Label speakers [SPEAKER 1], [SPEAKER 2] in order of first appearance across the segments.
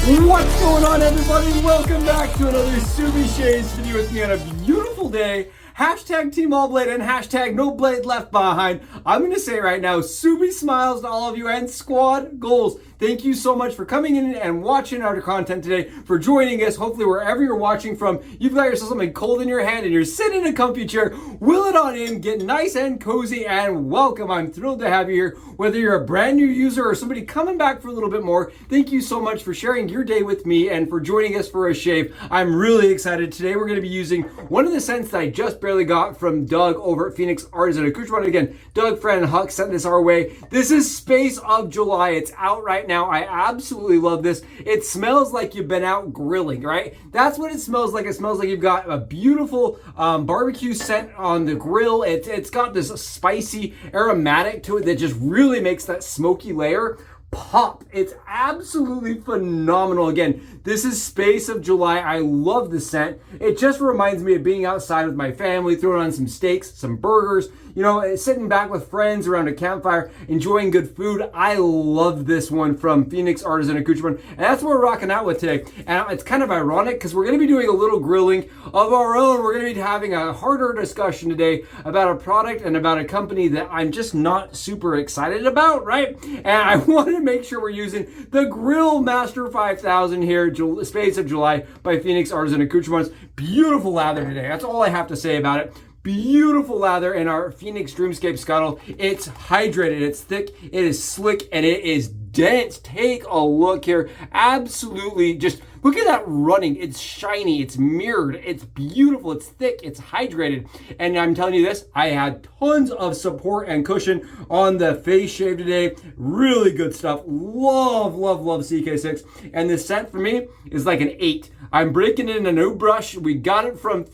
[SPEAKER 1] What's going on, everybody? Welcome back to another LeafShave video with me on a beautiful day. Hashtag Team All Blade and hashtag No Blade Left Behind. I'm going to say right now, Subi smiles to all of you and squad goals. Thank you so much for coming in and watching our content today, for joining us. Hopefully, wherever you're watching from, you've got yourself something cold in your hand and you're sitting in a comfy chair. Wheel it on in, get nice and cozy, and welcome. I'm thrilled to have you here. Whether you're a brand new user or somebody coming back for a little bit more, thank you so much for sharing your day with me and for joining us for a shave. I'm really excited. Today, we're going to be using one of the scents that I just barely got from Doug over at Phoenix Artisan Accoutrement. Again, Doug, Fran, and Huck sent this our way. This is Space of July. It's out right now. I absolutely love this. It smells like you've been out grilling, right? That's what it smells like. It smells like you've got a beautiful barbecue scent on the grill. It's got this spicy aromatic to it that just really makes that smoky layer pop. It's absolutely phenomenal. Again, this is Space of July. I love the scent. It just reminds me of being outside with my family, throwing on some steaks, some burgers, you know, sitting back with friends around a campfire, enjoying good food. I love this one from Phoenix Artisan Accoutrement, and that's what we're rocking out with today. And it's kind of ironic because we're going to be doing a little grilling of our own. We're going to be having a harder discussion today about a product and about a company that I'm just not super excited about, right? And I want to make sure we're using the Grillmaster 5000 here, Space of July by Phoenix Artisan Accoutrements. Beautiful lather today. That's all I have to say about it. Beautiful lather in our Phoenix Dreamscape scuttle. It's hydrated, it's thick, it is slick, and it is dense. Take a look here. Absolutely, just look at that running. It's shiny, it's mirrored, it's beautiful, it's thick, it's hydrated. And I'm telling you this, I had tons of support and cushion on the face shave today. Really good stuff. Love, love, love CK6. And the scent for me is like an 8. I'm breaking in a new brush. We got it from,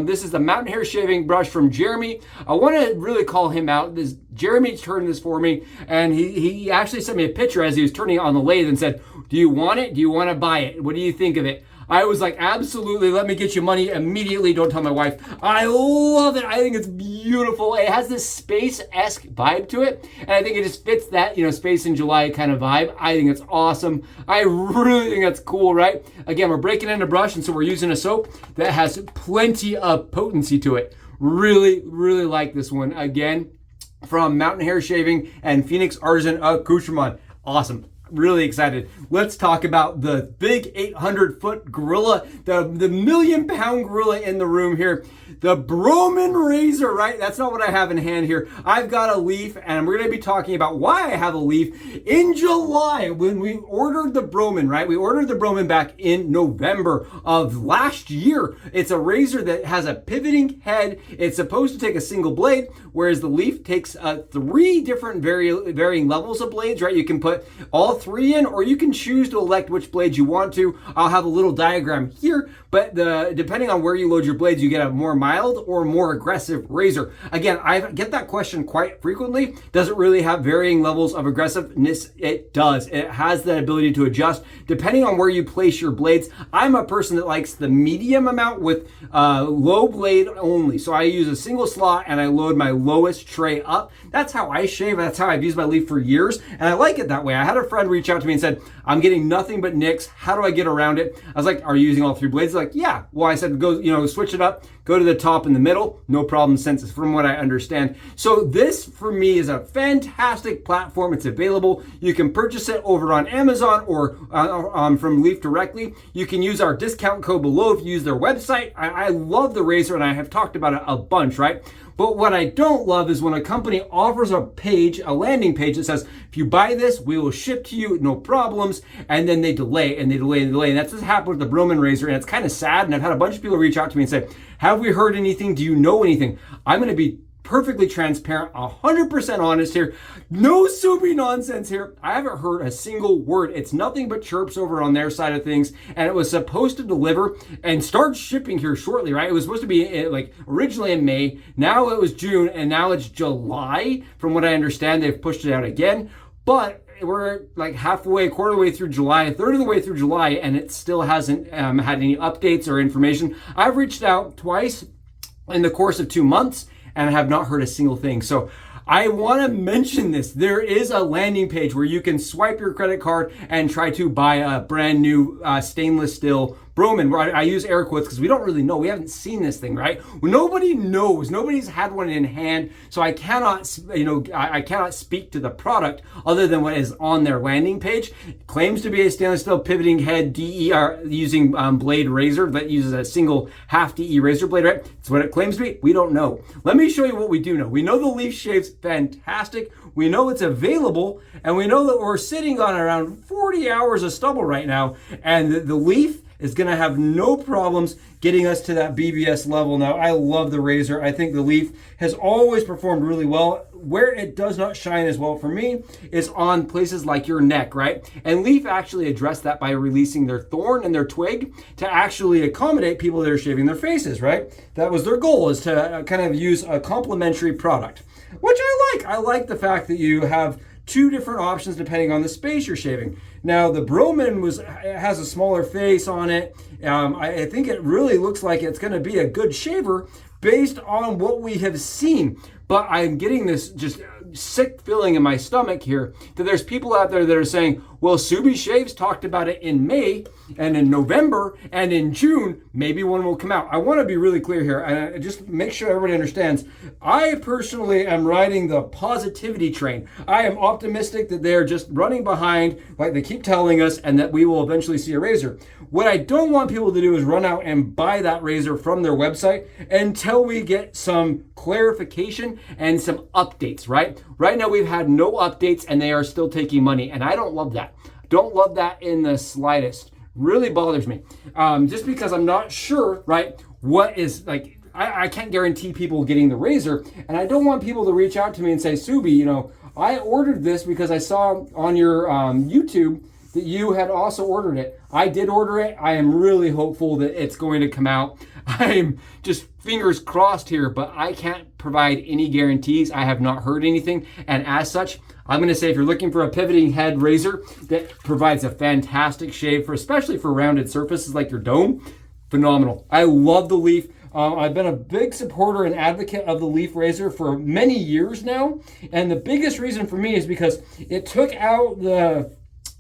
[SPEAKER 1] this is the Mountain Hare shaving brush from Jeremy. I want to really call him out. Jeremy turned this for me, and he actually sent me a picture as he was turning it on the lathe and said, do you want it? Do you want to buy it? What do you think of it? I was like, absolutely, let me get you money immediately. Don't tell my wife. I love it. I think it's beautiful. It has this space-esque vibe to it, and I think it just fits that, you know, Space in July kind of vibe. I think it's awesome. I really think that's cool, right? Again, we're breaking in a brush, and so we're using a soap that has plenty of potency to it. Really, really like this one. Again, from Mountain Hare Shaving and Phoenix Artisan Accoutrement. Awesome. Really excited. Let's talk about the big 800-foot gorilla, the million-pound gorilla in the room here. The Broman razor, right? That's not what I have in hand here. I've got a leaf, and we're going to be talking about why I have a leaf. In July, when we ordered the Broman, right? We ordered the Broman back in November of last year. It's a razor that has a pivoting head. It's supposed to take a single blade, whereas the leaf takes 3 different varying levels of blades, right? You can put all 3 in, or you can choose to elect which blades you want to. I'll have a little diagram here, but depending on where you load your blades, you get a more mild or more aggressive razor. Again, I get that question quite frequently. Does it really have varying levels of aggressiveness? It does. It has that ability to adjust depending on where you place your blades. I'm a person that likes the medium amount with low blade only. So I use a single slot and I load my lowest tray up. That's how I shave. That's how I've used my leaf for years. And I like it that way. I had a friend reach out to me and said, I'm getting nothing but nicks. How do I get around it? I was like, are you using all 3 blades? They're like, yeah. Well, I said, go, you know, switch it up, go to the top and the middle. No problem, since from what I understand. So this for me is a fantastic platform. It's available. You can purchase it over on Amazon or from Leaf directly. You can use our discount code below if you use their website. I love the razor, and I have talked about it a bunch, right? But what I don't love is when a company offers a page, a landing page that says, if you buy this, we will ship to you, no problems. And then they delay and they delay and delay. And that's what happened with the Broman razor. And it's kind of sad. And I've had a bunch of people reach out to me and say, have we heard anything? Do you know anything? I'm going to be perfectly transparent, 100% honest here. No Subi nonsense here. I haven't heard a single word. It's nothing but chirps over on their side of things. And it was supposed to deliver and start shipping here shortly, right? It was supposed to be like originally in May. Now it was June, and now it's July. From what I understand, they've pushed it out again. But we're like halfway, quarter way through July, a third of the way through July, and it still hasn't had any updates or information. I've reached out twice in the course of 2 months, and I have not heard a single thing. So I want to mention this. There is a landing page where you can swipe your credit card and try to buy a brand new stainless steel Broman. Where I use air quotes because we don't really know. We haven't seen this thing, right? Nobody knows. Nobody's had one in hand, so I cannot, I cannot speak to the product other than what is on their landing page. It claims to be a stainless steel pivoting head DE using blade razor that uses a single half DE razor blade, right? It's what it claims to be. We don't know. Let me show you what we do know. We know the LeafShave's fantastic. We know it's available, and we know that we're sitting on around 40 hours of stubble right now, and the Leaf is going to have no problems getting us to that BBS level. Now, I love the razor. I think the Leaf has always performed really well. Where it does not shine as well for me is on places like your neck, right? And Leaf actually addressed that by releasing their thorn and their twig to actually accommodate people that are shaving their faces, right? That was their goal, is to kind of use a complementary product, which I like. I like the fact that you have two different options depending on the space you're shaving. Now, the Broman has a smaller face on it. I think it really looks like it's going to be a good shaver based on what we have seen. But I'm getting this just sick feeling in my stomach here that there's people out there that are saying, well, Subi Shaves talked about it in May and in November and in June, maybe one will come out. I want to be really clear here and just make sure everybody understands. I personally am riding the positivity train. I am optimistic that they're just running behind like they keep telling us and that we will eventually see a razor. What I don't want people to do is run out and buy that razor from their website until we get some clarification and some updates, right? Right now we've had no updates and they are still taking money, and I don't love that. Don't love that in the slightest. Really bothers me. Just because I'm not sure, right, what is like, I can't guarantee people getting the razor, and I don't want people to reach out to me and say, Subi, I ordered this because I saw on your YouTube that you had also ordered it. I did order it. I am really hopeful that it's going to come out. I'm just fingers crossed here, but I can't provide any guarantees. I have not heard anything. And as such, I'm going to say if you're looking for a pivoting head razor that provides a fantastic shave, especially for rounded surfaces like your dome, phenomenal. I love the Leaf. I've been a big supporter and advocate of the Leaf razor for many years now. And the biggest reason for me is because it took out the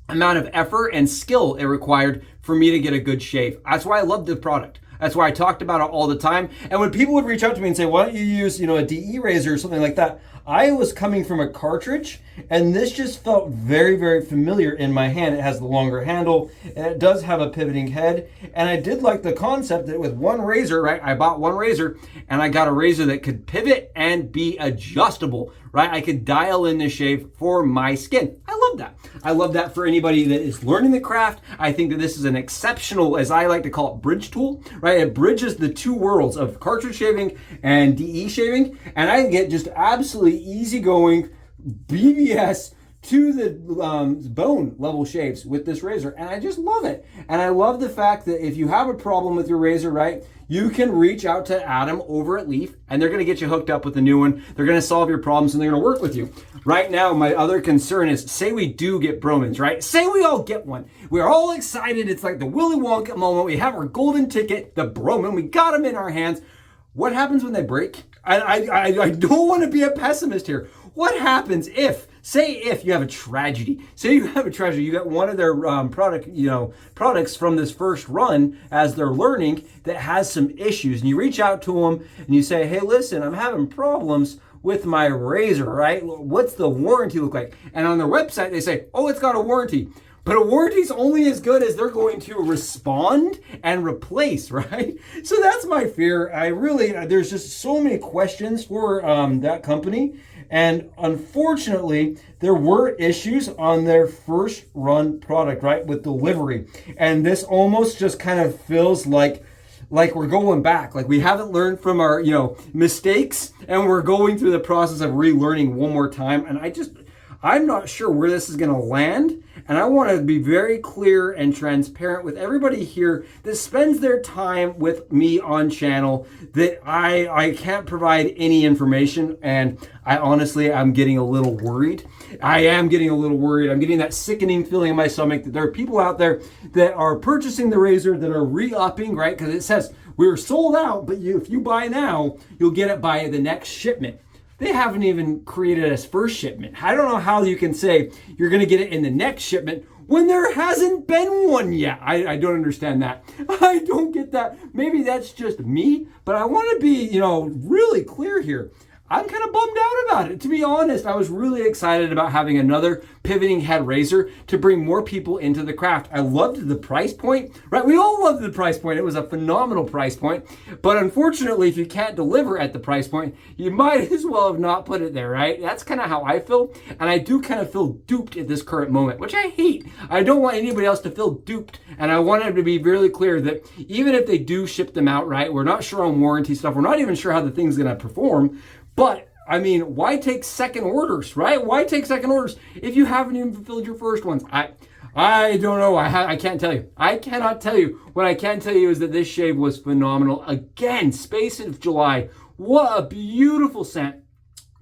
[SPEAKER 1] amount of effort and skill it required for me to get a good shave. That's why I love the product. That's why I talked about it all the time. And when people would reach out to me and say, why don't you use, a DE razor or something like that? I was coming from a cartridge, and this just felt very, very familiar in my hand. It has the longer handle, and it does have a pivoting head. And I did like the concept that with one razor, right? I bought one razor, and I got a razor that could pivot and be adjustable, right? I could dial in the shave for my skin. I love that. I love that for anybody that is learning the craft. I think that this is an exceptional, as I like to call it, bridge tool, right? It bridges the two worlds of cartridge shaving and DE shaving, and I can get just absolutely easygoing BBS to the bone level shaves with this razor, and I just love it. And I love the fact that if you have a problem with your razor, right, you can reach out to Adam over at Leaf, and they're going to get you hooked up with a new one. They're going to solve your problems, and they're going to work with you. Right now, my other concern is, say we do get Bromans, right? Say we all get one. We're all excited. It's like the Willy Wonka moment. We have our golden ticket, the Broman. We got them in our hands. What happens when they break? I don't want to be a pessimist here. What happens if you have a tragedy? Say you have a tragedy, you got one of their products from this first run as they're learning that has some issues, and you reach out to them and you say, hey, listen, I'm having problems with my razor, right? What's the warranty look like? And on their website, they say, oh, it's got a warranty. But a warranty's only as good as they're going to respond and replace, right? So that's my fear. There's just so many questions for that company. And unfortunately, there were issues on their first run product, right, with delivery. And this almost just kind of feels like we're going back, like we haven't learned from our, mistakes, and we're going through the process of relearning one more time. And I'm not sure where this is going to land. And I want to be very clear and transparent with everybody here that spends their time with me on channel that I can't provide any information. And I'm getting a little worried. I am getting a little worried. I'm getting that sickening feeling in my stomach that there are people out there that are purchasing the razor that are re-upping, right? Because it says we're sold out, but if you buy now, you'll get it by the next shipment. they haven't even created a first shipment. I don't know how you can say you're going to get it in the next shipment when there hasn't been one yet. I don't understand that. I don't get that. Maybe that's just me, but I want to be, really clear here. I'm kind of bummed out about it. To be honest, I was really excited about having another pivoting head razor to bring more people into the craft. I loved the price point, right? We all loved the price point. It was a phenomenal price point. But unfortunately, if you can't deliver at the price point, you might as well have not put it there, right? That's kind of how I feel. And I do kind of feel duped at this current moment, which I hate. I don't want anybody else to feel duped. And I want it to be really clear that even if they do ship them out, right, we're not sure on warranty stuff. We're not even sure how the thing's going to perform. But I mean, why take second orders, right? Why take second orders if you haven't even fulfilled your first ones? I don't know. I can't tell you. I cannot tell you. What I can tell you is that this shave was phenomenal. Again, Space of July. What a beautiful scent.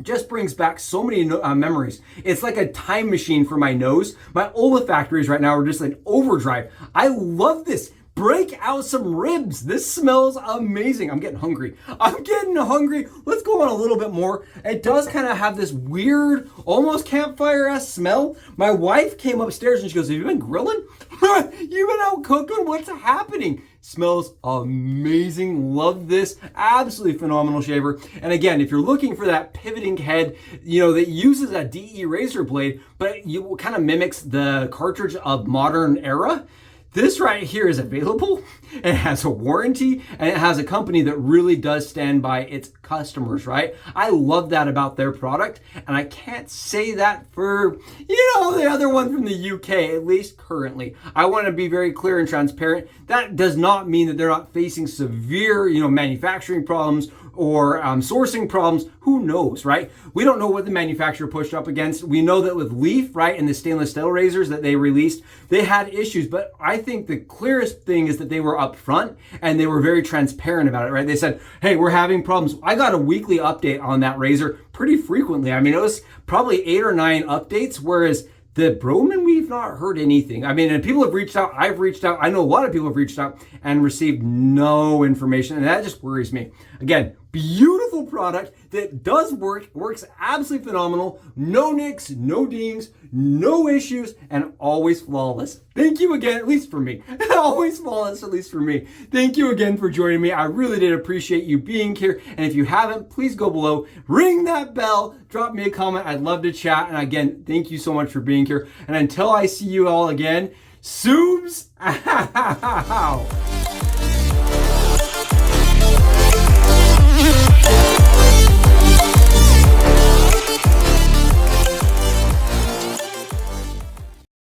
[SPEAKER 1] Just brings back so many memories. It's like a time machine for my nose. My olfactories right now are just like overdrive. I love this. Break out some ribs. This smells amazing. I'm getting hungry. Let's go on a little bit more. It does kind of have this weird, almost campfire-esque smell. My wife came upstairs and she goes, have you been grilling? You've been out cooking? What's happening? Smells amazing. Love this. Absolutely phenomenal shaver. And again, if you're looking for that pivoting head, that uses a DE razor blade, but you kind of mimics the cartridge of modern era, this right here is available. It has a warranty and it has a company that really does stand by its customers, right? I love that about their product. And I can't say that for, the other one from the UK, at least currently. I want to be very clear and transparent. That does not mean that they're not facing severe, manufacturing problems or sourcing problems. Who knows, right? We don't know what the manufacturer pushed up against. We know that with Leaf, right, and the stainless steel razors that they released, they had issues. But I think the clearest thing is that they were upfront and they were very transparent about it, right? They said, hey, we're having problems. I got a weekly update on that razor pretty frequently. I mean, it was probably 8 or 9 updates, whereas the Broman, we've not heard anything. I mean, and people have reached out. I've reached out. I know a lot of people have reached out and received no information. And that just worries me. Again, beautiful product that does works absolutely phenomenal. No nicks, no dings, no issues, and always flawless. Thank you again, at least for me. Always flawless, at least for me. Thank you again for joining me. I really did appreciate you being here. And if you haven't, please go below, ring that bell, drop me a comment. I'd love to chat. And again, thank you so much for being here. And until I see you all again, Subs out.